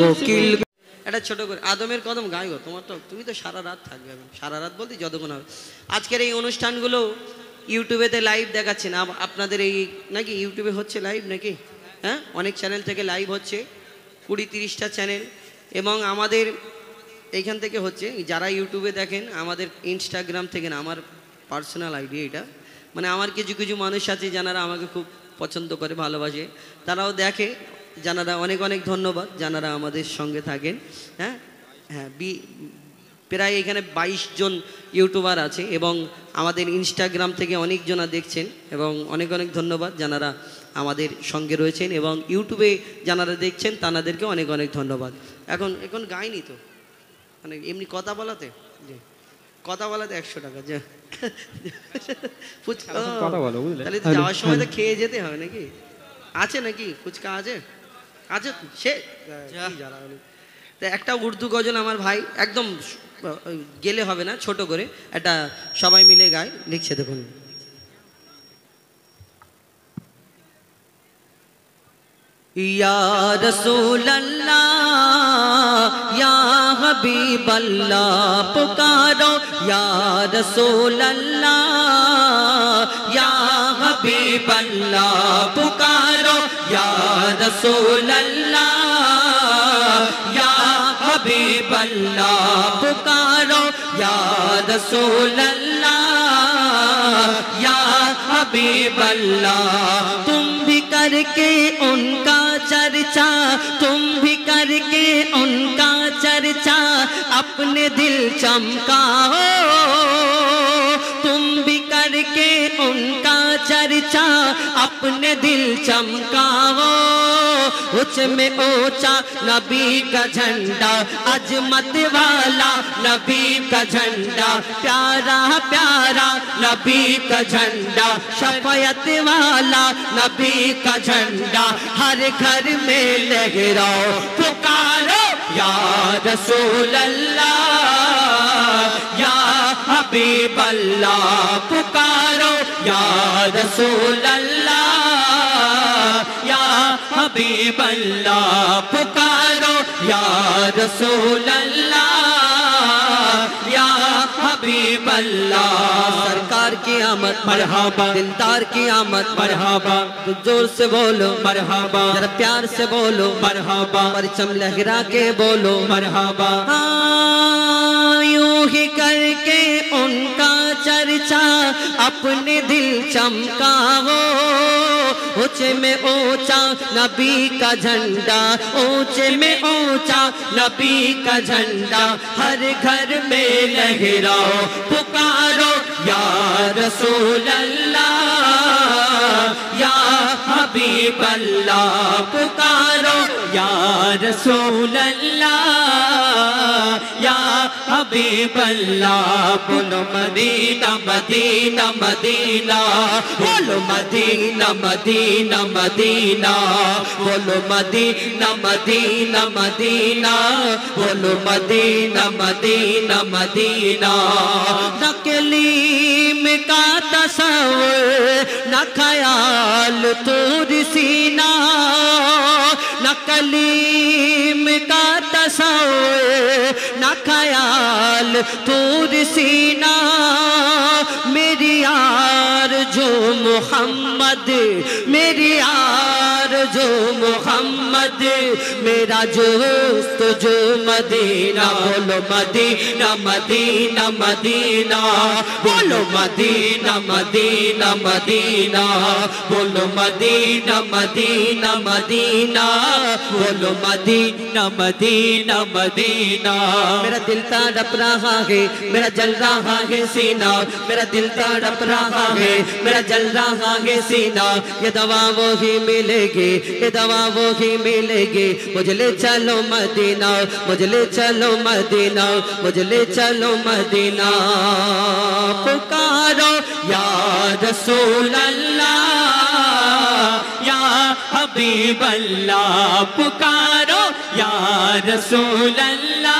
কোকিল এটা ছোট করে আদমের কদম গাইব তোমার তো তুমি তো সারা রাত থাকবে সারা রাত বলতে যতক্ষণ হবে আজকের এই অনুষ্ঠানগুলো ইউটিউবেতে লাইভ দেখাচ্ছেন আপনাদের এই নাকি ইউটিউবে হচ্ছে লাইভ নাকি হ্যাঁ অনেক চ্যানেল থেকে লাইভ হচ্ছে 20-30টা চ্যানেল এবং আমাদের এইখান থেকে হচ্ছে যারা ইউটিউবে দেখেন আমাদের ইনস্টাগ্রাম থেকে না আমার পার্সোনাল আইডি এটা মানে আমার কিছু কিছু মানুষ আছে যারা আমাকে খুব পছন্দ করে ভালোবাসে তারাও দেখে যারা অনেক অনেক ধন্যবাদ যারা আমাদের সঙ্গে থাকেন হ্যাঁ হ্যাঁ প্রায় এখানে 22 জন ইউটিউবার আছে এবং আমাদের ইনস্টাগ্রাম থেকে অনেকজনা দেখছেন এবং অনেক অনেক ধন্যবাদ যারা আমাদের সঙ্গে রয়েছেন এবং ইউটিউবে যারা দেখছেন তাদেরকে অনেক অনেক ধন্যবাদ এখন গাইনি তো মানে এমনি কথা বলাতে কথা বলাতে 100 টাকা যে ফুচকা তাহলে যাওয়ার সময় তো খেয়ে যেতে হবে নাকি আছে নাকি ফুচকা আছে আচ্ছা সে তা একটা উর্দু গজল আমার ভাই একদম গেলে হবে না ছোট করে একটা সবাই মিলে গায় লিখছে দেখুন ইয়া রাসূলুল্লাহ ইয়া হাবিবাল্লাহ পুকারো ইয়া রাসূলুল্লাহ ইয়া হাবিবাল্লাহ পুকারো ইয়া রাসূলুল্লাহ ইয়া হাবিবাল্লাহ পুকারো ইয়া রাসূলুল্লাহ ইয়া হাবিবাল্লাহ तुम भी करके उनका चर्चा तुम भी करके उनका चर्चा अपने दिल चमकाओ तुम भी करके उनका चर्चा अपने दिल चमकाओ ऊंच में ऊंचा नबी का झंडा अजमत वाला नबी का झंडा प्यारा प्यारा नबी का झंडा शफायत वाला नबी का झंडा हर घर में लहराओ पुकारो या रसूल अल्लाह या हबीब अल्लाह पुकारो या रसूल अल्लाह या हबीब अल्लाह पुकारो या रसूल अल्लाह या हबीब अल्लाह सरकार की आमद मरहबा दिलदार की आमद मरहबा जोर से बोलो मरहबा जरा प्यार से बोलो मरहबा परचम लहरा के बोलो मरहबा यूं ही करके उनका चर्चा अपने दिल चमकाओ ऊंचे में ऊंचा नबी का झंडा ऊंचे में ऊंचा नबी का झंडा हर घर में लहराओ पुकारो या रसूल अल्लाह या हबीब अल्लाह पुकारो या रसूल अल्लाह या हबीब अल्लाह बोलो मदीना मदीना मदीना बोलो मदीना मदीना मदीना बोलो मदीना मदीना मदीना बोलो मदीना मदीना मदीना न कलीम का तस्वुर न ख्याल तूर सीना न कलीम का तस्वुर न ख्याल तूर सीना मेरी यार जो मोहम्मद मेरी यार जो मोहम्मद मेरा दोस्त जो मदीना बोलो मदीना मदीना मदीना बोलो मदीना मदीना मदीना बोलो मदीना मदीना मदीना बोलो मदीना मदीना मदीना मेरा दिल तड़प रहा है मेरा जल रहा है सीना मेरा दिल तड़प रहा है मेरा जल रहा है सीना ये दवा वो ही मिलेगी ये दवा वो ही मिलेगी मुझे ले चलो मदीना मुझे ले चलो मदीना मुझे ले चलो मदीना पुकारो या रसूल अल्लाह या हबीब अल्लाह पुकारो या रसूल अल्लाह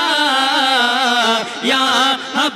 या